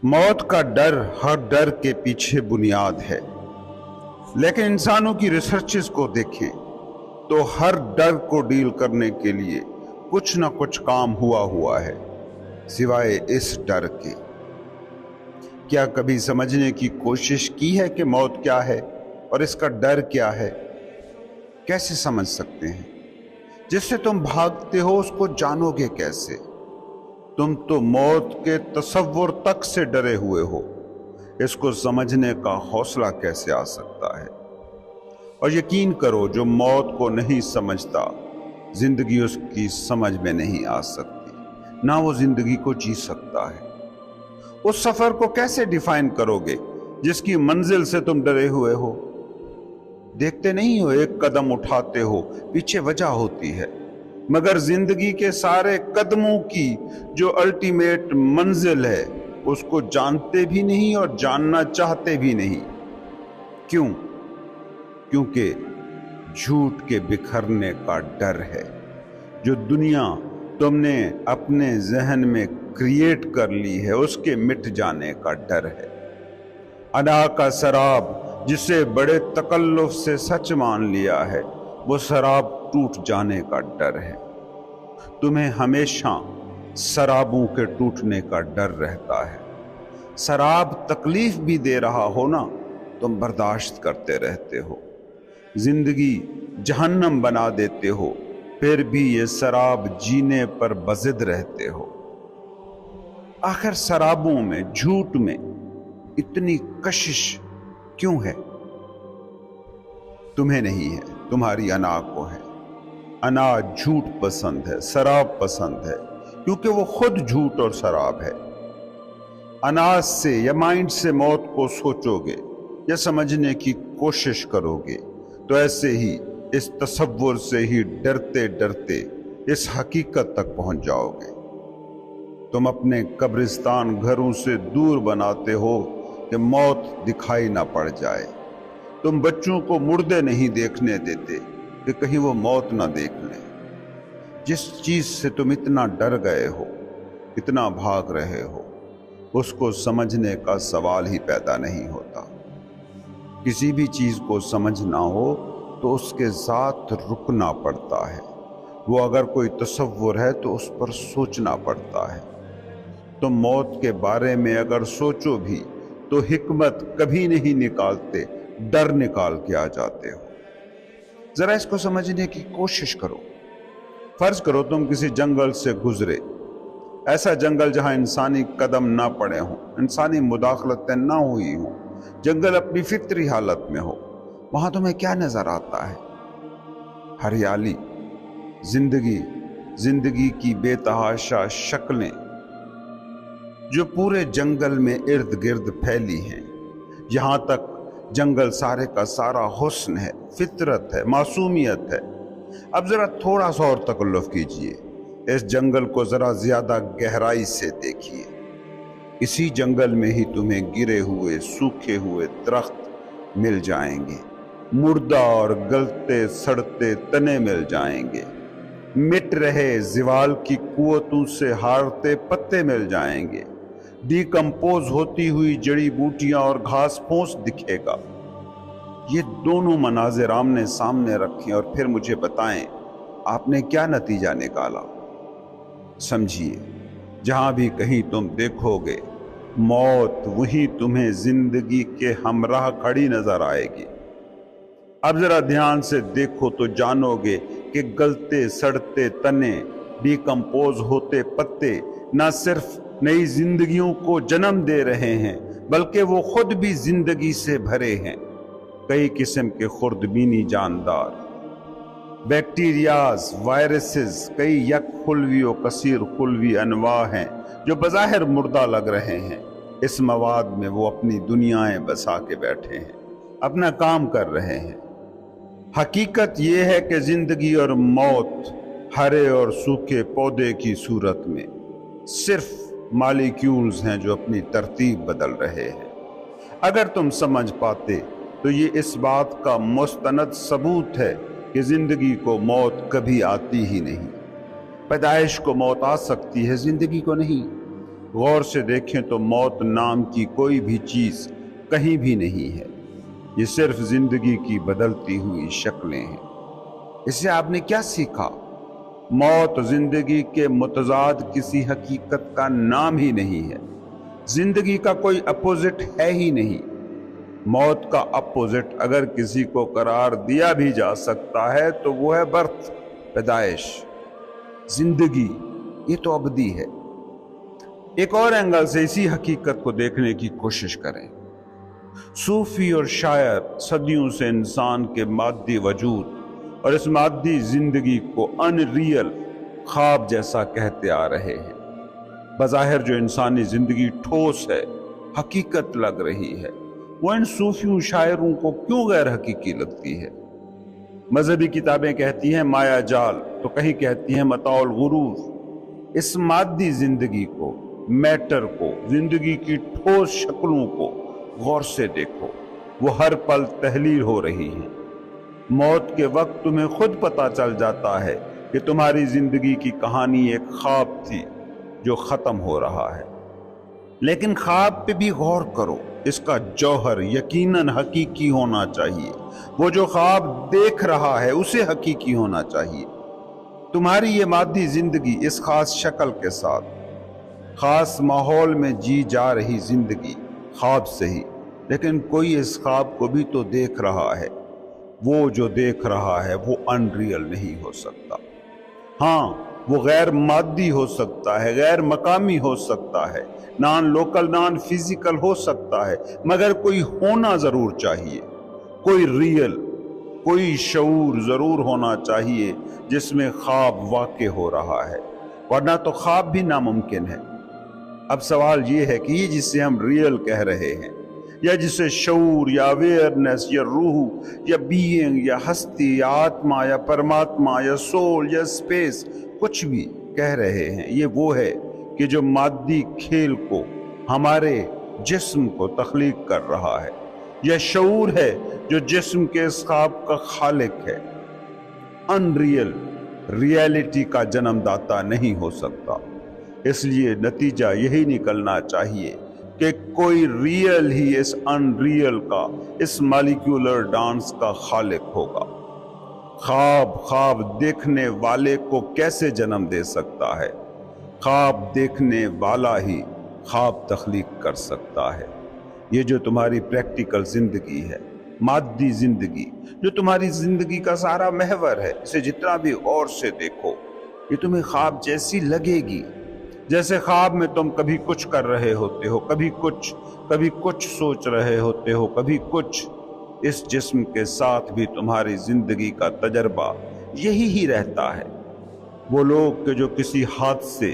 موت کا ڈر ہر ڈر کے پیچھے بنیاد ہے، لیکن انسانوں کی ریسرچز کو دیکھیں تو ہر ڈر کو ڈیل کرنے کے لیے کچھ نہ کچھ کام ہوا ہے سوائے اس ڈر کے۔ کیا کبھی سمجھنے کی کوشش کی ہے کہ موت کیا ہے اور اس کا ڈر کیا ہے؟ کیسے سمجھ سکتے ہیں؟ جس سے تم بھاگتے ہو اس کو جانو گے کیسے؟ تم تو موت کے تصور تک سے ڈرے ہوئے ہو، اس کو سمجھنے کا حوصلہ کیسے آ سکتا ہے؟ اور یقین کرو، جو موت کو نہیں سمجھتا زندگی اس کی سمجھ میں نہیں آ سکتی، نہ وہ زندگی کو جی سکتا ہے۔ اس سفر کو کیسے ڈیفائن کرو گے جس کی منزل سے تم ڈرے ہوئے ہو؟ دیکھتے نہیں ہو، ایک قدم اٹھاتے ہو پیچھے وجہ ہوتی ہے، مگر زندگی کے سارے قدموں کی جو الٹیمیٹ منزل ہے اس کو جانتے بھی نہیں اور جاننا چاہتے بھی نہیں۔ کیوں؟ کیونکہ جھوٹ کے بکھرنے کا ڈر ہے۔ جو دنیا تم نے اپنے ذہن میں کریٹ کر لی ہے اس کے مٹ جانے کا ڈر ہے۔ انا کا سراب جسے بڑے تکلف سے سچ مان لیا ہے، وہ سراب ٹوٹ جانے کا ڈر ہے۔ تمہیں ہمیشہ سرابوں کے ٹوٹنے کا ڈر رہتا ہے۔ سراب تکلیف بھی دے رہا ہو نا، تم برداشت کرتے رہتے ہو۔ زندگی جہنم بنا دیتے ہو، پھر بھی یہ سراب جینے پر بضد رہتے ہو۔ آخر سرابوں میں، جھوٹ میں اتنی کشش کیوں ہے؟ تمہیں نہیں ہے، تمہاری انا کو ہے۔ انا جھوٹ پسند ہے، سراب پسند ہے، کیونکہ وہ خود جھوٹ اور سراب ہے۔ انا سے یا مائنڈ سے موت کو سوچو گے یا سمجھنے کی کوشش کرو گے تو ایسے ہی اس تصور سے ہی ڈرتے ڈرتے اس حقیقت تک پہنچ جاؤ گے۔ تم اپنے قبرستان گھروں سے دور بناتے ہو کہ موت دکھائی نہ پڑ جائے۔ تم بچوں کو مردے نہیں دیکھنے دیتے کہ کہیں وہ موت نہ دیکھ لیں۔ جس چیز سے تم اتنا ڈر گئے ہو، اتنا بھاگ رہے ہو، اس کو سمجھنے کا سوال ہی پیدا نہیں ہوتا۔ کسی بھی چیز کو سمجھنا ہو تو اس کے ساتھ رکنا پڑتا ہے۔ وہ اگر کوئی تصور ہے تو اس پر سوچنا پڑتا ہے۔ تم موت کے بارے میں اگر سوچو بھی تو حکمت کبھی نہیں نکالتے، ڈر نکال کے آ جاتے ہو۔ ذرا اس کو سمجھنے کی کوشش کرو۔ فرض کرو تم کسی جنگل سے گزرے، ایسا جنگل جہاں انسانی قدم نہ پڑے ہوں، انسانی مداخلتیں نہ ہوئی ہوں، جنگل اپنی فطری حالت میں ہو۔ وہاں تمہیں کیا نظر آتا ہے؟ ہریالی، زندگی کی بے تحاشا شکلیں جو پورے جنگل میں ارد گرد پھیلی ہیں۔ یہاں تک جنگل سارے کا سارا حسن ہے، فطرت ہے، معصومیت ہے۔ اب ذرا تھوڑا سا اور تکلف کیجئے، اس جنگل کو ذرا زیادہ گہرائی سے دیکھیے۔ اسی جنگل میں ہی تمہیں گرے ہوئے، سوکھے ہوئے درخت مل جائیں گے، مردہ اور گلتے سڑتے تنے مل جائیں گے، مٹ رہے زوال کی قوتوں سے ہارتے پتے مل جائیں گے، ڈیکمپوز ہوتی ہوئی جڑی بوٹیاں اور گھاس پھوس دکھے گا۔ یہ دونوں مناظر آمنے سامنے رکھیں اور پھر مجھے بتائیں آپ نے کیا نتیجہ نکالا۔ سمجھیے، جہاں بھی کہیں تم دیکھو گے موت وہی تمہیں زندگی کے ہمراہ کھڑی نظر آئے گی۔ اب ذرا دھیان سے دیکھو تو جانو گے کہ گلتے سڑتے تنے، ڈیکمپوز ہوتے پتے نہ صرف نئی زندگیوں کو جنم دے رہے ہیں بلکہ وہ خود بھی زندگی سے بھرے ہیں۔ کئی قسم کے خردبینی جاندار، بیکٹیریاز، وائرسز، کئی یک خلوی و کثیر خلوی انواع ہیں جو بظاہر مردہ لگ رہے ہیں۔ اس مواد میں وہ اپنی دنیایں بسا کے بیٹھے ہیں، اپنا کام کر رہے ہیں۔ حقیقت یہ ہے کہ زندگی اور موت ہرے اور سوکھے پودے کی صورت میں صرف مالیکیولز ہیں جو اپنی ترتیب بدل رہے ہیں۔ اگر تم سمجھ پاتے تو یہ اس بات کا مستند ثبوت ہے کہ زندگی کو موت کبھی آتی ہی نہیں۔ पैदाइश को मौत आ सकती है, जिंदगी को नहीं। गौर से देखें तो मौत नाम की कोई भी चीज कहीं भी नहीं है। ये सिर्फ जिंदगी की बदलती हुई शक्लें हैं। इससे आपने क्या सीखा? मौत जिंदगी के मुतजाद किसी हकीकत का नाम ही नहीं है। जिंदगी का कोई अपोजिट है ही नहीं। मौत का अपोजिट अगर किसी को करार दिया भी जा सकता है तो वो है बर्थ, पैदाइश। जिंदगी ये तो अबदी है। एक और एंगल से इसी हकीकत को देखने की कोशिश करें। सूफी और शायर सदियों से इंसान के मादी वजूद और इस मादी जिंदगी को अनरियल, ख्वाब जैसा कहते आ रहे हैं। बज़ाहिर जो इंसानी जिंदगी ठोस है, हकीकत लग रही है, वो इन सूफियों शायरों को क्यों गैर हकीकी लगती है? मजहबी किताबें कहती हैं माया जाल, तो कहीं कहती हैं मताउल गुरूर। इस मादी जिंदगी को, मैटर को, जिंदगी की ठोस शक्लों को गौर से देखो, वो हर पल तहलील हो रही है। मौत के वक्त तुम्हें खुद पता चल जाता है कि तुम्हारी जिंदगी की कहानी एक ख्वाब थी जो खत्म हो रहा है। लेकिन ख्वाब पे भी गौर करो, इसका जौहर यकीनन हकीकी होना चाहिए। वो जो ख्वाब देख रहा है उसे हकीकी होना चाहिए। तुम्हारी ये मादी जिंदगी इस खास शक्ल के साथ, खास माहौल में जी जा रही जिंदगी, ख्वाब सही, लेकिन कोई इस ख्वाब को भी तो देख रहा है। वो जो देख रहा है वो अनरियल नहीं हो सकता। हाँ, वो गैर मादी हो सकता है, गैर मकामी हो सकता है, नॉन लोकल, नॉन फिजिकल हो सकता है, मगर कोई होना जरूर चाहिए। कोई रियल, कोई शऊर जरूर होना चाहिए जिसमें ख्वाब वाक़े हो रहा है, वरना तो ख्वाब भी नामुमकिन है। अब सवाल ये है कि ये जिसे हम रियल कह रहे हैं, या जिसे शऊर या अवेयरनेस या रूह या बीइंग या हस्ती या आत्मा या परमात्मा या सोल या स्पेस कुछ भी कह रहे हैं, ये वो है कि जो मादी खेल को, हमारे जिस्म को तख्लीक कर रहा है। यह शऊर है जो जिस्म के इस ख्वाब का खालिक है। अनरियल रियलिटी का जन्मदाता नहीं हो सकता। इसलिए नतीजा यही निकलना चाहिए कि कोई रियल ही इस अनरियल का, इस मॉलिक्यूलर डांस का खालिक होगा। ख्वाब देखने वाले को कैसे जन्म दे सकता है? ख्वाब देखने वाला ही ख्वाब तख्लीक कर सकता है। ये जो तुम्हारी प्रैक्टिकल जिंदगी है, मादी जिंदगी, जो तुम्हारी जिंदगी का सारा महवर है, इसे जितना भी गौर से देखो, ये तुम्हें ख्वाब जैसी लगेगी। जैसे ख्वाब में तुम कभी कुछ कर रहे होते हो, कभी कुछ सोच रहे होते हो, कभी कुछ। इस जिस्म के साथ भी तुम्हारी जिंदगी का तजर्बा यही ही रहता है। वो लोग के जो किसी हादसे,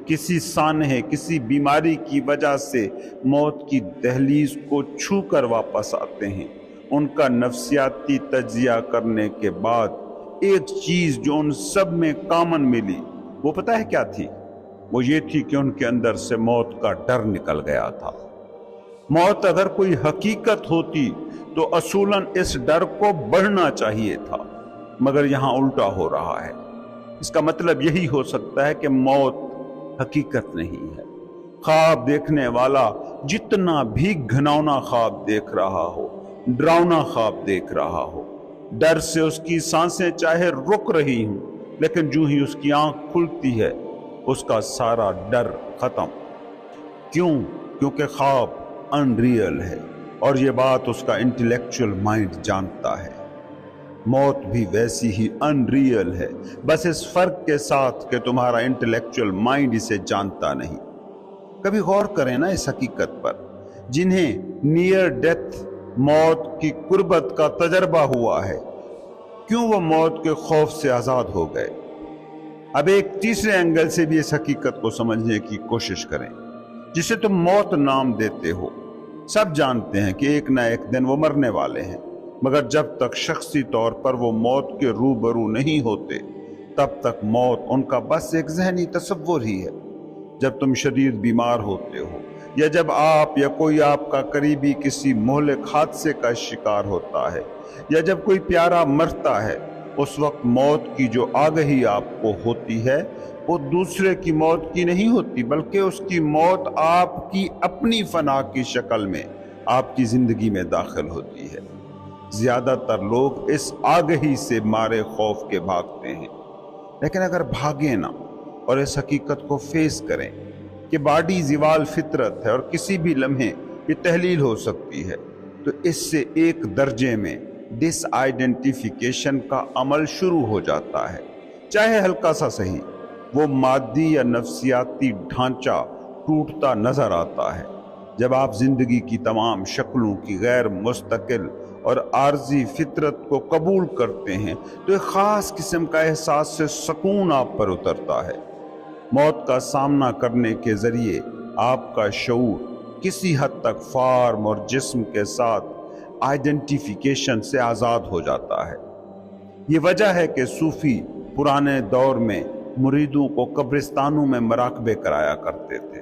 किसी सानहे, किसी बीमारी की वजह से मौत की दहलीज को छू कर वापस आते हैं, उनका नफ्सियाती तज्जिया करने के बाद एक चीज जो उन सब में कॉमन मिली, वो पता है क्या थी? वो ये थी कि उनके अंदर से मौत का डर निकल गया था। मौत अगर कोई हकीकत होती तो असूलन इस डर को बढ़ना चाहिए था, मगर यहां उल्टा हो रहा है। इसका मतलब यही हो सकता है कि मौत हकीकत नहीं है। ख्वाब देखने वाला जितना भी घिनौना ख्वाब देख रहा हो, डरावना ख्वाब देख रहा हो, डर से उसकी सांसें चाहे रुक रही हों, लेकिन जो ही उसकी आंख खुलती है उसका सारा डर खत्म। क्यों? क्योंकि ख्वाब अनरियल है और ये बात उसका इंटेलेक्चुअल माइंड जानता है। मौत भी वैसी ही अनरियल है, बस इस फर्क के साथ कि तुम्हारा इंटेलेक्चुअल माइंड इसे जानता नहीं। कभी गौर करें ना इस हकीकत पर, जिन्हें नियर डेथ, मौत की कुर्बत का तजर्बा हुआ है, क्यों वो मौत के खौफ से आजाद हो गए? अब एक तीसरे एंगल से भी इस हकीकत को समझने की कोशिश करें, जिसे तुम मौत नाम देते हो। सब जानते हैं कि एक ना एक दिन वो मरने वाले हैं, मगर जब तक शख्सी तौर पर वो मौत के रूबरू नहीं होते, तब तक मौत उनका बस एक जहनी तसव्वुर ही है। जब तुम शदीद बीमार होते हो, या जब आप या कोई आपका करीबी किसी मोहलिक हादसे का शिकार होता है, या जब कोई प्यारा मरता है, उस वक्त मौत की जो आगही आपको होती है वो दूसरे की मौत की नहीं होती, बल्कि उसकी मौत आपकी अपनी फना की शक्ल में आपकी जिंदगी में दाखिल होती है। ज्यादातर लोग इस आगही से मारे खौफ के भागते हैं, लेकिन अगर भागे ना और इस हकीकत को फेस करें कि बॉडी ज़िवाल फितरत है और किसी भी लम्हे ये तहलील हो सकती है, तो इससे एक दर्जे में डिस आइडेंटिफिकेशन का अमल शुरू हो जाता है, चाहे हल्का सा सही। वो मादी या नफ्सियाती ढांचा टूटता नजर आता है जब आप जिंदगी की तमाम शक्लों की गैर मुस्तकिल और आर्जी फितरत को कबूल करते हैं, तो एक ख़ास किस्म का एहसास से सुकून आप पर उतरता है। मौत का सामना करने के ज़रिए आपका शऊर किसी हद तक फार्म और जिस्म के साथ आइडेंटिफिकेशन से आज़ाद हो जाता है। ये वजह है कि सूफ़ी पुराने दौर में मुरीदों को कब्रिस्तानों में मराकबे कराया करते थे,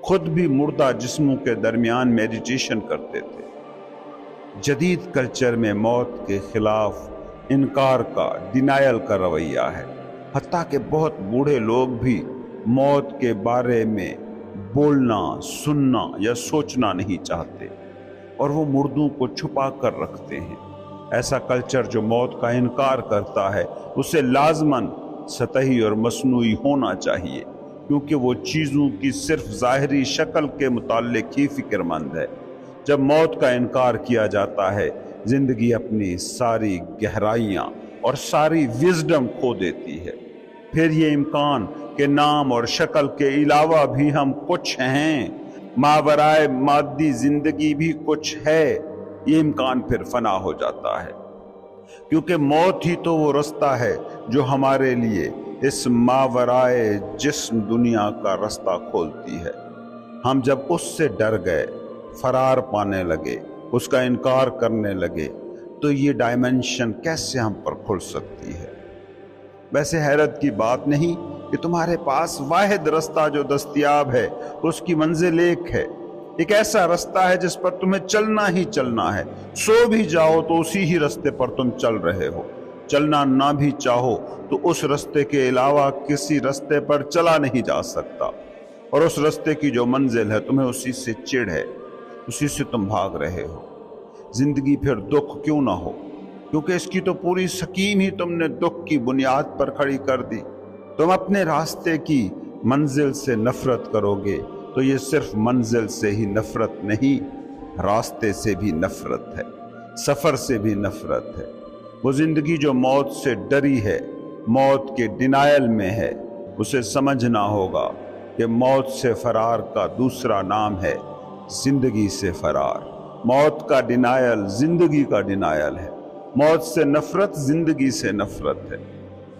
खुद भी मुर्दा जिस्मों के दरमियान मेडिटेशन करते थे। जदीद कल्चर में मौत के खिलाफ इनकार का, डिनायल का रवैया है। हत्ता कि बहुत बूढ़े लोग भी मौत के बारे में बोलना, सुनना या सोचना नहीं चाहते और वो मुर्दों को छुपा कर रखते हैं। ऐसा कल्चर जो मौत का इनकार करता है उसे लाजमन सतही और मसनूई होना चाहिए, क्योंकि वो चीज़ों की सिर्फ ज़ाहिरी शक्ल के मुताल्लिक ही फिक्रमंद है। जब मौत का इनकार किया जाता है, ज़िंदगी अपनी सारी गहराइयाँ और सारी विजडम खो देती है। फिर ये इम्कान के नाम और शक्ल के अलावा भी हम कुछ हैं, मावराए मादी ज़िंदगी भी कुछ है, ये इम्कान फिर फना हो जाता है, क्योंकि मौत ही तो वो रास्ता है जो हमारे लिए इस मावराए जिस्म दुनिया का रास्ता खोलती है। हम जब उससे डर गए, फरार पाने लगे, उसका इनकार करने लगे, तो ये डायमेंशन कैसे हम पर खुल सकती है। वैसे हैरत की बात नहीं कि तुम्हारे पास वाहिद रास्ता जो दस्तयाब है उसकी मंजिल एक है, एक ऐसा रास्ता है जिस पर तुम्हें चलना ही चलना है। सो भी जाओ तो उसी ही रास्ते पर तुम चल रहे हो, चलना ना भी चाहो तो उस रास्ते के अलावा किसी रास्ते पर चला नहीं जा सकता, और उस रास्ते की जो मंजिल है तुम्हें उसी से चिढ़ है, उसी से तुम भाग रहे हो। जिंदगी फिर दुख क्यों ना हो, क्योंकि इसकी तो पूरी स्कीम ही तुमने दुख की बुनियाद पर खड़ी कर दी। तुम अपने रास्ते की मंजिल से नफरत करोगे तो ये सिर्फ मंजिल से ही नफरत नहीं, रास्ते से भी नफरत है, सफ़र से भी नफरत है। वो जिंदगी जो मौत से डरी है, मौत के डिनायल में है, उसे समझना होगा कि मौत से फरार का दूसरा नाम है जिंदगी से फरार। मौत का डिनायल जिंदगी का डिनायल है, मौत से नफरत जिंदगी से नफरत है,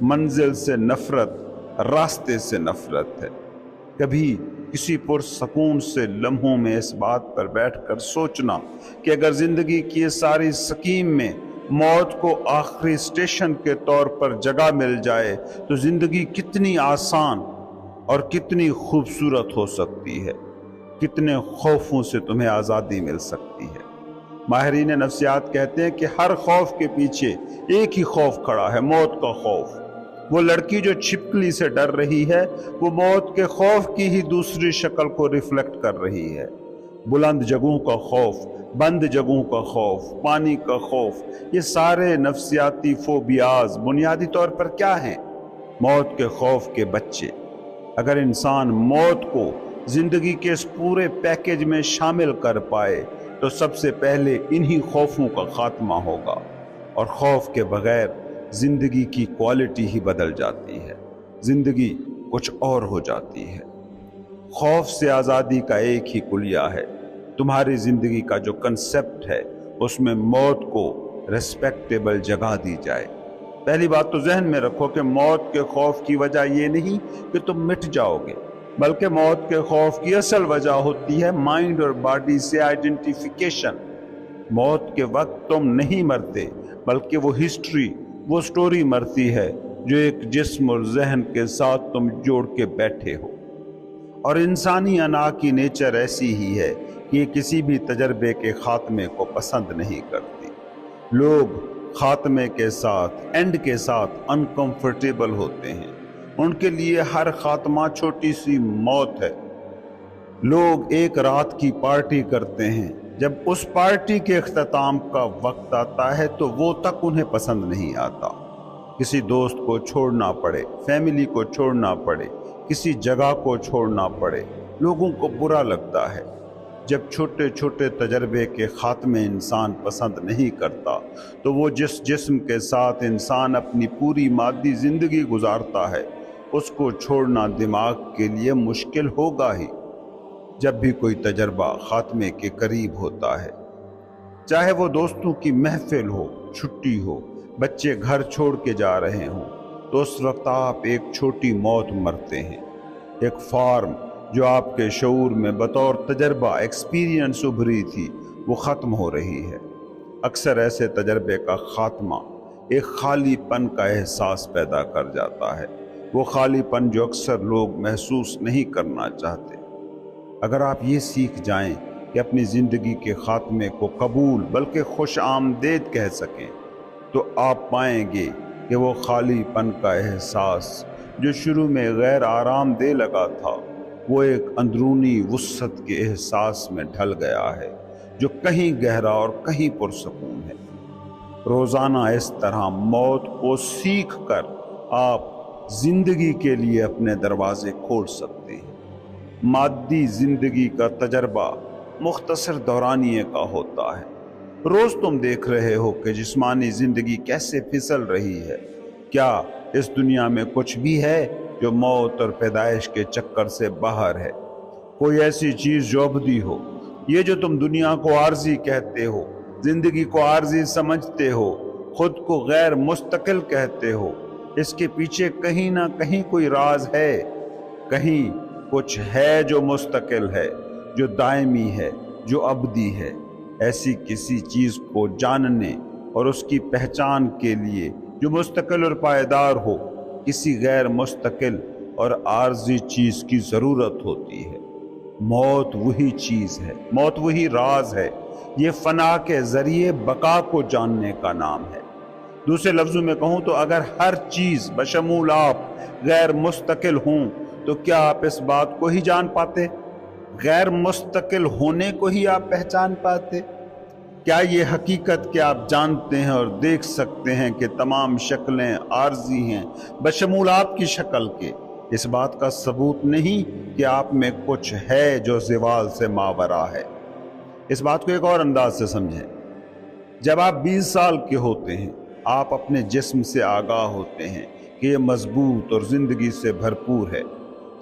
मंजिल से नफरत रास्ते से नफरत है। कभी किसी पुरसकून से लम्हों में इस बात पर बैठकर सोचना कि अगर जिंदगी की ये सारी स्कीम में मौत को आखिरी स्टेशन के तौर पर जगह मिल जाए तो जिंदगी कितनी आसान और कितनी खूबसूरत हो सकती है, कितने खौफों से तुम्हें आज़ादी मिल सकती है। माहिरीन नफ्सियात कहते हैं कि हर खौफ के पीछे एक ही खौफ खड़ा है, मौत का खौफ। वो लड़की जो छिपकली से डर रही है वो मौत के खौफ की ही दूसरी शक्ल को रिफ्लेक्ट कर रही है। बुलंद जगहों का खौफ, बंद जगहों का खौफ, पानी का खौफ, ये सारे नफ्सियाती फोबियाज बुनियादी तौर पर क्या हैं? मौत के खौफ के बच्चे। अगर इंसान मौत को जिंदगी के इस पूरे पैकेज में शामिल कर पाए तो सबसे पहले इन्हीं खौफों का खात्मा होगा, और खौफ के बगैर जिंदगी की क्वालिटी ही बदल जाती है, जिंदगी कुछ और हो जाती है। खौफ से आज़ादी का एक ही कुलिया है। तुम्हारी जिंदगी का जो कंसेप्ट है उसमें मौत को रिस्पेक्टेबल जगह दी जाए। पहली बात तो जहन में रखो कि मौत के खौफ की वजह ये नहीं कि तुम मिट जाओगे, बल्कि मौत के खौफ की असल वजह होती है माइंड और बॉडी से आइडेंटिफिकेशन। मौत के वक्त तुम नहीं मरते, बल्कि वो हिस्ट्री, वो स्टोरी मरती है जो एक जिस्म और जहन के साथ तुम जोड़ के बैठे हो। और इंसानी अना की नेचर ऐसी ही है कि ये किसी भी तजर्बे के खात्मे को पसंद नहीं करती। लोग खात्मे के साथ, एंड के साथ अनकंफर्टेबल होते हैं। उनके लिए हर खात्मा छोटी सी मौत है। लोग एक रात की पार्टी करते हैं, जब उस पार्टी के इख्तिताम का वक्त आता है तो वो तक उन्हें पसंद नहीं आता। किसी दोस्त को छोड़ना पड़े, फैमिली को छोड़ना पड़े, किसी जगह को छोड़ना पड़े, लोगों को बुरा लगता है। जब छोटे छोटे तजर्बे के खात्मे इंसान पसंद नहीं करता तो वो जिस जिस्म के साथ इंसान अपनी पूरी मादी जिंदगी गुजारता है उसको छोड़ना दिमाग के लिए मुश्किल होगा ही। जब भी कोई तजर्बा खात्मे के करीब होता है, चाहे वो दोस्तों की महफिल हो, छुट्टी हो, बच्चे घर छोड़ के जा रहे हों, तो उस वक्त आप एक छोटी मौत मरते हैं। एक फॉर्म जो आपके शऊर में बतौर तजर्बा एक्सपीरियंस उभरी थी वो ख़त्म हो रही है। अक्सर ऐसे तजर्बे का खात्मा एक खालीपन का एहसास पैदा कर जाता है, वो खालीपन जो अक्सर लोग महसूस नहीं करना चाहते। अगर आप ये सीख जाएं कि अपनी ज़िंदगी के खात्मे को कबूल बल्कि खुश आमदेद कह सकें तो आप पाएंगे कि वो खालीपन का एहसास जो शुरू में गैर आरामदेह लगा था वो एक अंदरूनी वुस्सत के एहसास में ढल गया है जो कहीं गहरा और कहीं पुरसकून है। रोज़ाना इस तरह मौत को सीख कर आप जिंदगी के लिए अपने दरवाजे खोल सकते हैं। मादी जिंदगी का तजर्बा मुख्तसर दौरानिये का होता है। रोज तुम देख रहे हो कि जिस्मानी जिंदगी कैसे फिसल रही है। क्या इस दुनिया में कुछ भी है जो मौत और पैदाइश के चक्कर से बाहर है? कोई ऐसी चीज जो अबदी हो? ये जो तुम दुनिया को आर्जी कहते हो, जिंदगी को आर्जी समझते हो, खुद को गैर मुस्तकिल कहते हो, इसके पीछे कहीं ना कहीं कोई राज है। कहीं कुछ है जो मुस्तकिल है, जो दायमी है, जो अबदी है। ऐसी किसी चीज को जानने और उसकी पहचान के लिए जो मुस्तकिल और पायदार हो, किसी गैर मुस्तकिल और आर्जी चीज की जरूरत होती है। मौत वही चीज है, मौत वही राज है। ये फना के जरिए बका को जानने का नाम है। दूसरे लफ्जों में कहूं तो अगर हर चीज बशमूल आप गैर मुस्तकिल हों तो क्या आप इस बात को ही जान पाते? गैर मुस्तकिल होने को ही आप पहचान पाते? क्या ये हकीकत कि आप जानते हैं और देख सकते हैं कि तमाम शक्लें आर्जी हैं बशमूल आपकी शक्ल के, इस बात का सबूत नहीं कि आप में कुछ है जो ज़वाल से मावरा है? इस बात को एक और अंदाज से समझें। जब आप 20 साल के होते हैं, आप अपने जिस्म से आगाह होते हैं कि ये मजबूत और ज़िंदगी से भरपूर है।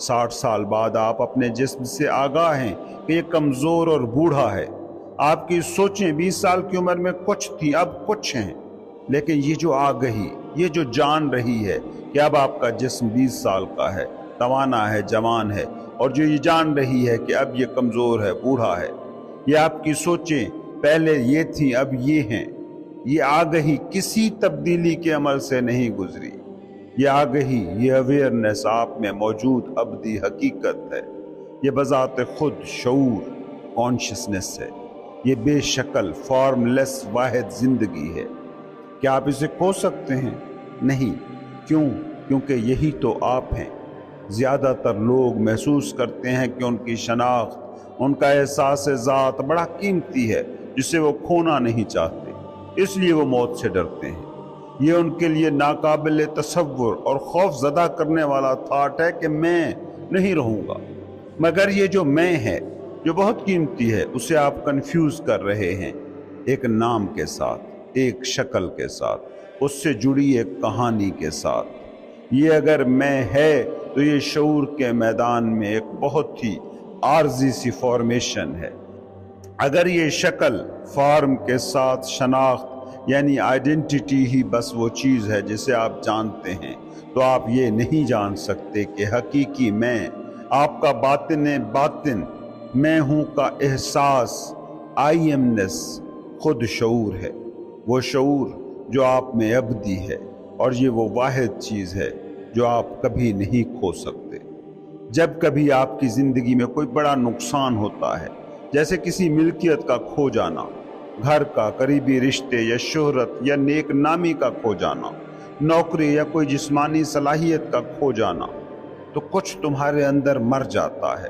60 साल बाद आप अपने जिस्म से आगाह हैं कि ये कमज़ोर और बूढ़ा है। आपकी सोचें 20 साल की उम्र में कुछ थी, अब कुछ हैं। लेकिन ये जो आगही, ये जो जान रही है कि अब आपका जिस्म 20 साल का है, तवाना है, जवान है, और जो ये जान रही है कि अब ये कमज़ोर है, बूढ़ा है, ये आपकी सोचें पहले ये थी, अब ये हैं। ये आगही किसी तब्दीली के अमल से नहीं गुजरी। ये आगही, ये अवेयरनेस आप में मौजूद अबदी हकीकत है। ये बज़ात खुद शऊर, कॉन्शियसनेस है। ये बेशकल फॉर्मलेस वाहिद ज़िंदगी है। क्या आप इसे खो सकते हैं? नहीं। क्यों? क्योंकि यही तो आप हैं। ज़्यादातर लोग महसूस करते हैं कि उनकी शनाख्त, उनका एहसास ज़ात बड़ा कीमती है जिसे वो खोना नहीं चाहते, इसलिए वो मौत से डरते हैं। ये उनके लिए नाकाबिल तसव्वुर और खौफ ज़दा करने वाला थाट है कि मैं नहीं रहूँगा। मगर ये जो मैं है, जो बहुत कीमती है, उसे आप कंफ्यूज कर रहे हैं एक नाम के साथ, एक शक्ल के साथ, उससे जुड़ी एक कहानी के साथ। ये अगर मैं है तो ये शऊर के मैदान में एक बहुत ही आर्जी सी फॉर्मेशन है। अगर ये शक्ल फॉर्म के साथ शनाख्त यानी आइडेंटिटी ही बस वो चीज़ है जिसे आप जानते हैं, तो आप ये नहीं जान सकते कि हकीकी मैं, आपका बातिन मैं हूँ का एहसास, आई एमनेस खुद शऊर है। वो शऊर जो आप में अबदी है, और ये वो वाहिद चीज़ है जो आप कभी नहीं खो सकते। जब कभी आपकी ज़िंदगी में कोई बड़ा नुकसान होता है, जैसे किसी मिल्कियत का खो जाना, घर का, करीबी रिश्ते या शोहरत या नेक नामी का खो जाना, नौकरी या कोई जिस्मानी सलाहियत का खो जाना, तो कुछ तुम्हारे अंदर मर जाता है।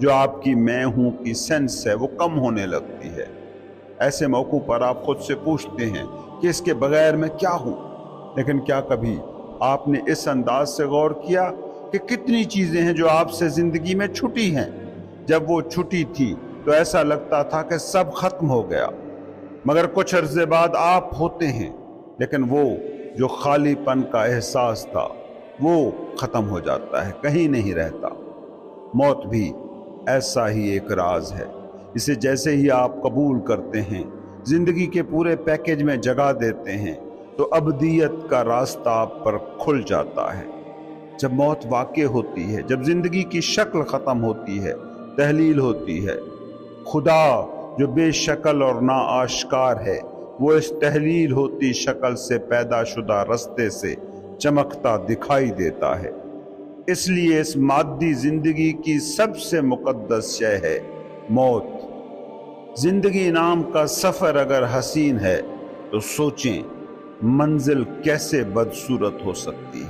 जो आपकी मैं हूं की सेंस है वो कम होने लगती है। ऐसे मौकों पर आप खुद से पूछते हैं कि इसके बगैर मैं क्या हूं। लेकिन क्या कभी आपने इस अंदाज से गौर किया कि कितनी चीजें हैं जो आपसे जिंदगी में छूटी हैं? जब वो छूटी थी तो ऐसा लगता था कि सब खत्म हो गया, मगर कुछ अरसे बाद आप होते हैं, लेकिन वो जो खालीपन का एहसास था वो खत्म हो जाता है, कहीं नहीं रहता। मौत भी ऐसा ही एक राज है। इसे जैसे ही आप कबूल करते हैं, जिंदगी के पूरे पैकेज में जगह देते हैं, तो अबदियत का रास्ता आप पर खुल जाता है। जब मौत वाक़ई होती है, जब जिंदगी की शक्ल खत्म होती है, तहलील होती है, खुदा जो बेशक्ल और ना आश्कार है, वो इस तहलील होती शक्ल से पैदा शुदा रस्ते से चमकता दिखाई देता है। इसलिए इस मादी जिंदगी की सबसे मुकद्दस शय है मौत। जिंदगी नाम का सफर अगर हसीन है तो सोचें मंजिल कैसे बदसूरत हो सकती है।